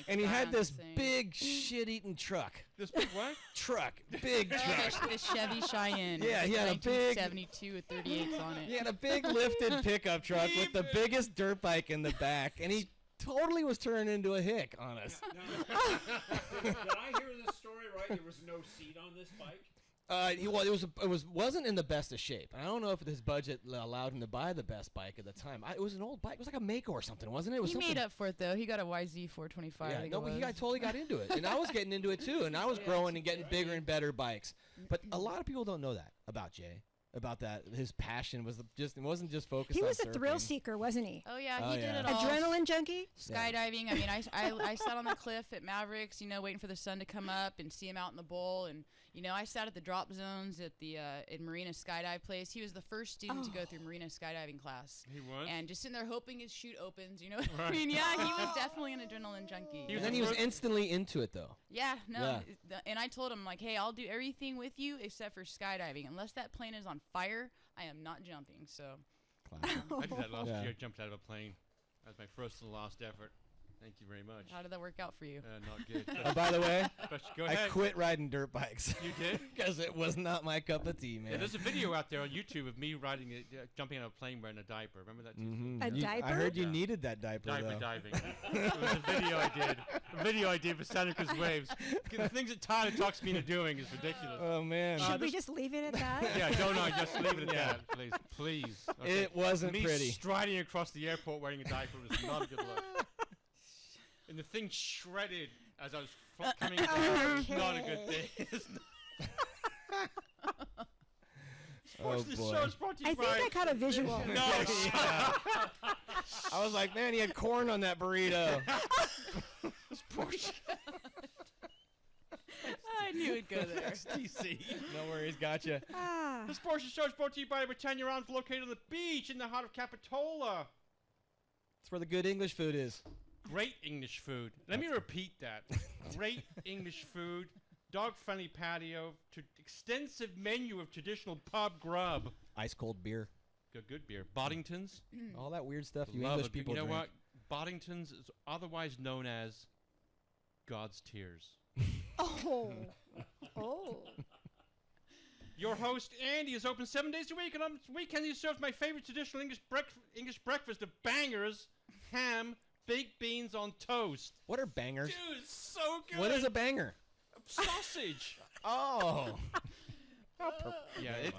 and he had this big shit-eating truck. This big what? Truck, big truck. The Chevy Cheyenne. Yeah, he had a big 72 with 38s on it. He had a big lifted pickup truck with the biggest dirt bike in the back, and he totally was turning into a hick on us. Did I hear this story right? There was no seat on this bike? It wasn't in the best of shape. I don't know if his budget allowed him to buy the best bike at the time. It was an old bike. It was like a Mako or something, wasn't it? It was he made up for it though. He got a YZ425. Yeah, no, but he totally got into it, and I was getting into it too, and I was growing and getting bigger and better bikes. But a lot of people don't know that about Jay. About that, his passion was it wasn't just focused on surfing. He was a thrill seeker, wasn't he? Oh yeah, he did it all. Adrenaline junkie? Skydiving. I mean, I sat on the cliff at Mavericks, waiting for the sun to come up and see him out in the bowl. And, I sat at the drop zones at the in Marina Skydive place. He was the first student to go through Marina skydiving class. He was? And just sitting there hoping his chute opens, you know what I mean? Yeah, he was definitely an adrenaline junkie. And then he was instantly into it, though. Yeah, no. Yeah. And I told him, like, hey, I'll do everything with you except for skydiving. Unless that plane is on fire, I am not jumping, so. I did that last year. Jumped out of a plane. That was my first and last effort. Thank you very much. How did that work out for you? Not good. By the way, go I ahead. quit riding dirt bikes. You did? Because it was not my cup of tea, man. Yeah, there's a video out there on YouTube of me riding jumping out of a plane wearing a diaper. Remember that? Mm-hmm. A diaper? I heard you needed that diaper, Diaper though. diving. It was a video I did. A video I did for Santa Cruz Waves. The things that Tyler talks me into doing is ridiculous. Oh, man. Should we just leave it at that? Yeah, just leave it at that, please. Please. Okay. It wasn't me pretty. Striding across the airport wearing a diaper was not a good look. And the thing shredded as I was coming down. It's not a good thing. Oh, boy. I think I caught a visual. No, I was like, man, he had corn on that burrito. This poor shit. I knew it'd go there. STC. No worries, gotcha. This portion show is brought to you by Britannia Arms, located on the beach in the heart of Capitola. That's where the good English food is. Great English food. Let me repeat that. Great English food, dog-friendly patio, extensive menu of traditional pub grub. Ice cold beer. Good beer. Boddington's. All that weird stuff you Love English it. people You know drink. what? Boddington's is otherwise known as God's tears. Oh. Oh. Your host, Andy, is open 7 days a week, and on weekends he serves my favorite traditional English breakfast of bangers, ham, baked beans on toast. What are bangers? Dude, it's so good. What is a banger? Sausage. Oh. Yeah,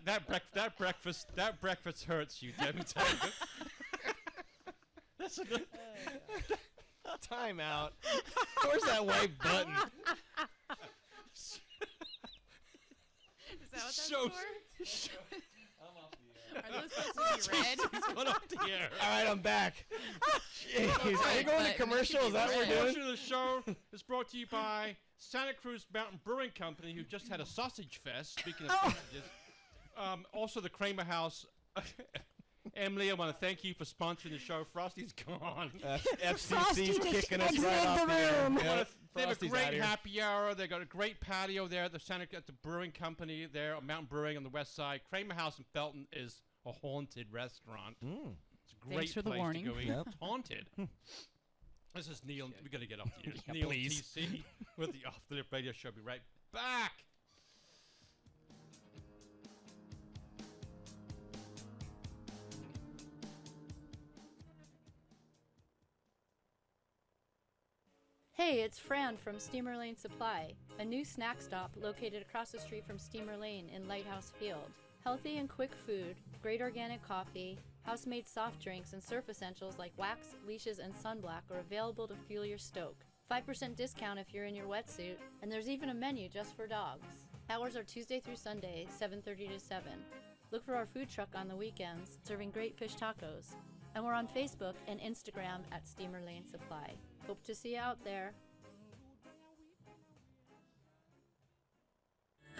that breakfast hurts you, let me tell you. That's a Time out. Where's that white button? Is that what that's for? Are those supposed to be red? He's gone off the air. All right, I'm back. Jeez, are you going to commercial? Is that what we're This doing? portion of the show is brought to you by Santa Cruz Mountain Brewing Company, who just had a sausage fest. Speaking of sausages, also the Kramer House. Emily, I want to thank you for sponsoring the show. Frosty's gone. FCC's kicking us right off the room. They have a great happy hour. They got a great patio there at the brewing company there, Mountain Brewing on the west side. Kramer House in Felton is a haunted restaurant. It's a great Thanks for the place warning. to go eat. Yep. It's haunted. This is Neil. We're going to get off the air. Yeah, Neil please. TC with the Off the Lip Radio Show. Be right back. Hey, it's Fran from Steamer Lane Supply, a new snack stop located across the street from Steamer Lane in Lighthouse Field. Healthy and quick food, great organic coffee, house-made soft drinks, and surf essentials like wax, leashes, and sunblock are available to fuel your stoke. 5% discount if you're in your wetsuit, and there's even a menu just for dogs. Hours are Tuesday through Sunday, 7:30 to 7. Look for our food truck on the weekends, serving great fish tacos. And we're on Facebook and Instagram at Steamer Lane Supply. Hope to see you out there.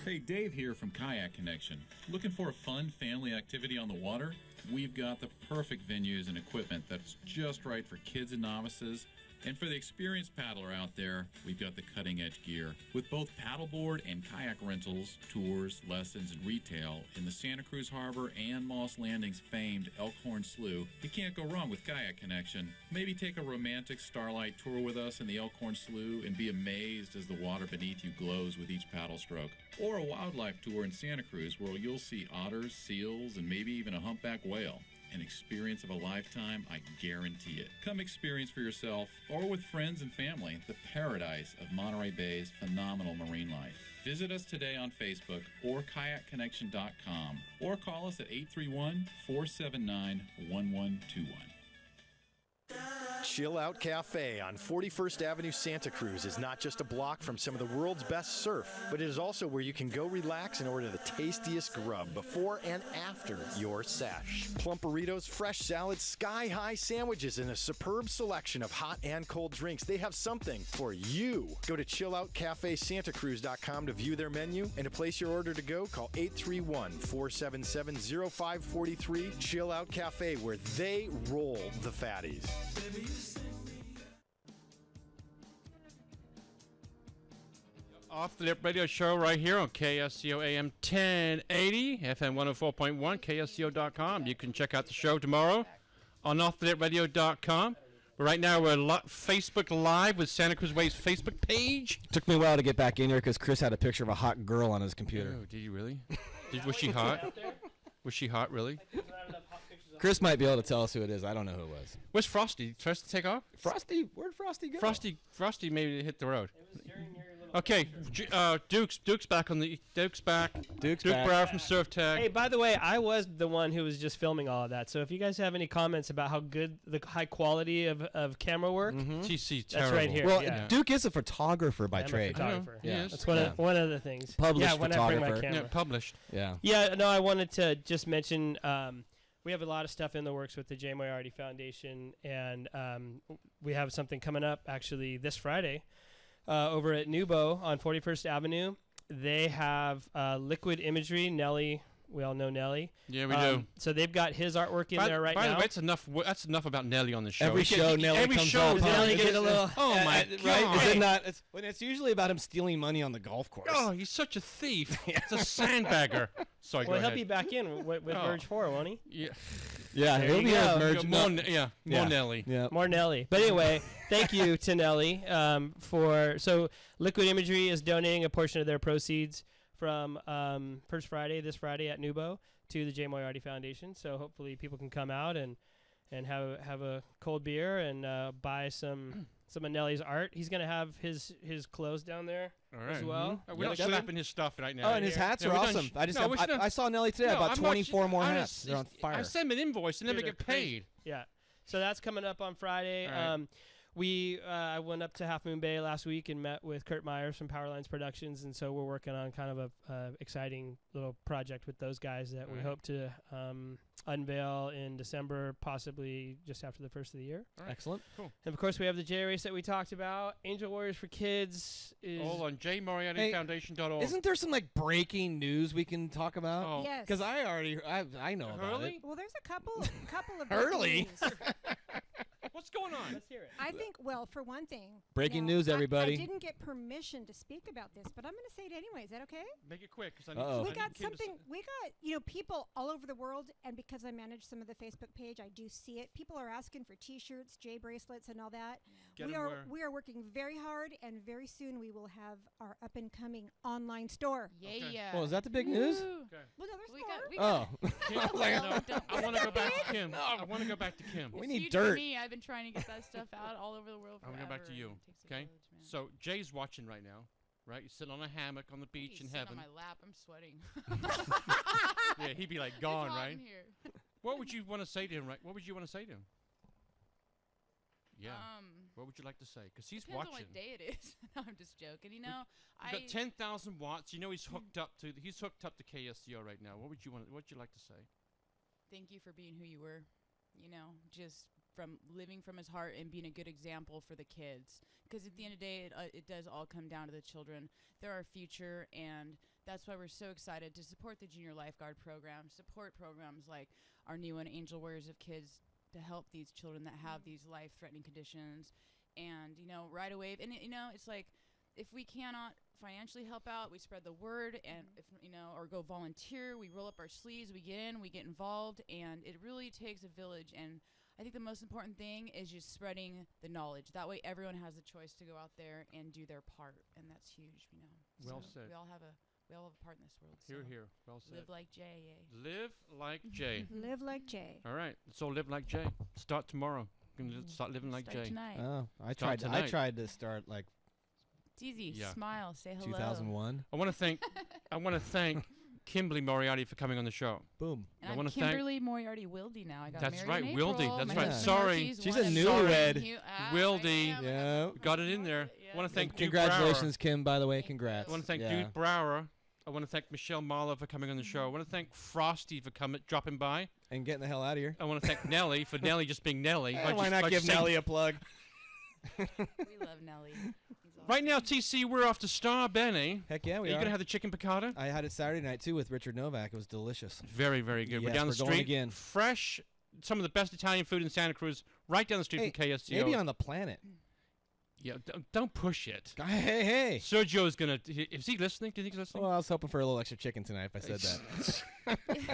Hey, Dave here from Kayak Connection. Looking for a fun family activity on the water? We've got the perfect venues and equipment that's just right for kids and novices. And for the experienced paddler out there, we've got the cutting-edge gear. With both paddleboard and kayak rentals, tours, lessons, and retail in the Santa Cruz Harbor and Moss Landing's famed Elkhorn Slough, you can't go wrong with Kayak Connection. Maybe take a romantic starlight tour with us in the Elkhorn Slough and be amazed as the water beneath you glows with each paddle stroke. Or a wildlife tour in Santa Cruz where you'll see otters, seals, and maybe even a humpback whale. An experience of a lifetime, I guarantee it. Come experience for yourself, or with friends and family, the paradise of Monterey Bay's phenomenal marine life. Visit us today on Facebook or kayakconnection.com, or call us at 831-479-1121. Chill Out Cafe on 41st Avenue, Santa Cruz is not just a block from some of the world's best surf, but it is also where you can go relax and order the tastiest grub before and after your sesh. Plump burritos, fresh salads, sky-high sandwiches, and a superb selection of hot and cold drinks. They have something for you. Go to chilloutcafesantacruz.com to view their menu, and to place your order to go, call 831-477-0543. Chill Out Cafe, where they roll the fatties. Off the Lip Radio Show right here on KSCO AM 1080, FM 104.1, KSCO.com. You can check out the show tomorrow on offthelipradio.com. Right now we're Facebook Live with Santa Cruz Wave's Facebook page. Took me a while to get back in here because Chris had a picture of a hot girl on his computer. Oh, did you really? Was she hot? Was she hot, really? Chris might be able to tell us who it is. I don't know who it was. Where's Frosty? First to take off? Frosty? Where'd Frosty go? Frosty maybe hit the road. Okay, Duke's back on the Duke's back. Duke Brower from Surf Tag. Hey, by the way, I was the one who was just filming all of that. So if you guys have any comments about how good the high quality of camera work, TC, that's right here. Well, Duke is a photographer by trade. Photographer. Yeah, that's one of the things. Published when photographer. I bring my camera. Yeah, published. Yeah. Yeah. No, I wanted to just mention. We have a lot of stuff in the works with the Jay Moriarty Foundation, and we have something coming up actually this Friday over at Nubo on 41st Avenue. They have liquid imagery. Nelly, we all know Nelly. Yeah, we do. So they've got his artwork in there right now. By the way, that's enough about Nelly on the show. Every show Nelly comes up. Nelly get a little. Oh my God! Right? Is it not? It's usually about him stealing money on the golf course. Oh, he's such a thief. He's a sandbagger. Sorry, well, he'll be back in with Merge 4, won't he? Yeah. Yeah, There he'll you be go. Merge. More Nelly. Yeah. More Nelly. But anyway, thank you to Nelly so Liquid Imagery is donating a portion of their proceeds from this Friday at Nubo to the Jay Moriarty Foundation. So hopefully people can come out and have a cold beer and buy some of Nelly's art. He's gonna have his clothes down there as well. We're not slapping his stuff right now. Oh, and his hats are awesome. I saw Nelly today. About 24 more hats. They're on fire. I send him an invoice and never get paid. Yeah. So that's coming up on Friday. Right. I went up to Half Moon Bay last week and met with Kurt Myers from Powerlines Productions, and so we're working on kind of a exciting little project with those guys that we hope to unveil in December, possibly just after the first of the year. Right. Excellent. Cool. And of course, we have the J Race that we talked about. Angel Warriors for Kids is all on JMoriartyFoundation.org. Isn't there some like breaking news we can talk about? Oh. Yes. Because I know about it. Well, there's a couple of Hurley. breaking news. What's going on? Let's hear it. I think, well, for one thing, Breaking now, news, everybody. I didn't get permission to speak about this, but I'm going to say it anyway. Is that okay? Make it quick, because We got people all over the world, and because I manage some of the Facebook page, I do see it. People are asking for T-shirts, J bracelets, and all that. We are working very hard, and very soon we will have our up and coming online store. Yeah. Well, is that the big news? Okay. Well, no, there's more. I want to go back to Kim. I want to go back to Kim. We need huge dirt. For me. I've been trying to get that stuff out all over the world. I'm going to go back to you. Okay? So Jay's watching right now. right? You sit on a hammock on the beach in heaven. On my lap, I'm sweating. Yeah, he'd be like gone, It's hot right? in here. What would you want to say to him, right? What would you want to say to him? Yeah. What would you like to say? Because he's depends watching. on what day it is. No, I'm just joking. You know, You've got 10,000 watts. You know he's hooked up to KSCO right now. What would you like to say? Thank you for being who you were. You know, just from living from his heart and being a good example for the kids. Because at the end of the day, it does all come down to the children. They're our future, and that's why we're so excited to support the Junior Lifeguard program, support programs like our new one, Angel Warriors of Kids, to help these children that have these life-threatening conditions. And, you know, right away, and, you know, it's like, if we cannot financially help out, we spread the word, and if, you know, or go volunteer, we roll up our sleeves, we get in, we get involved, and it really takes a village. And I think the most important thing is just spreading the knowledge. That way everyone has the choice to go out there and do their part, and that's huge, you know. Well So said. We all have a part in this world. Here, so here. Well said. Live like Jay. Live like Jay. Live like Jay. All right. Let's all live like Jay. Start tomorrow. We're going to start living like Start Jay. tonight. Oh, I Start tried. I tonight. tried to start like It's easy. Yeah. Smile. Say hello. 2001. I want to thank Kimberley Moriarty for coming on the show. Boom. And I want I'm to thank. Kimberley Moriarty Wildy now. I got That's married right, in Wildy. April. That's My right. husband Sorry. Wildy's She's one a of newlywed. the- Wildy. Yeah. Got it in there. I want to thank Duke Brower. Congratulations, Kim. By the way, congrats. I want to thank Yeah. Duke Brower. I want to thank Michelle Marlowe for coming on the show. I want to thank Frosty for dropping by. And getting the hell out of here. I want to thank Nelly for Nelly just being Nelly. Why not give Nelly a plug? We love Nelly. Right now, TC, we're off to Star Benny. Heck yeah, we are. You are. going to have the chicken piccata? I had it Saturday night, too, with Richard Novak. It was delicious. Very, very good. Yes, we're down the we're going street. again. Fresh, some of the best Italian food in Santa Cruz, right down the street from KSCO. Maybe on the planet. Yeah, don't push it. Hey. Sergio's going to... Is he listening? Do you think he's listening? Well, I was hoping for a little extra chicken tonight if I said that.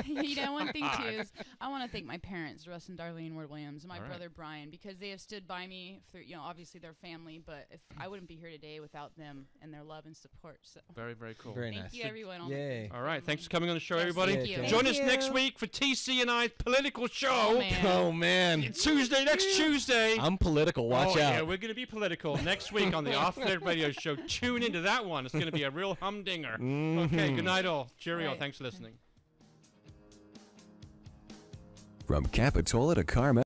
You know, one thing too is I want to thank my parents, Russ and Darlene Ward-Williams, and my brother Brian, because they have stood by me through, you know, obviously their family, but if I wouldn't be here today without them and their love and support. So very, very cool. Very thank nice. you, everyone. Yay. All right, thanks for coming on the show, Yes, everybody. thank you. Join Thank us next you. week for TC and I's political show. Oh, man. Next Tuesday. I'm political. Watch out. Yeah, we're going to be political next week on the Off the Lip Radio Show. Tune into that one. It's going to be a real humdinger. Okay, good night all. Cheerio. Right. Thanks for listening. From Capitola to Carmel.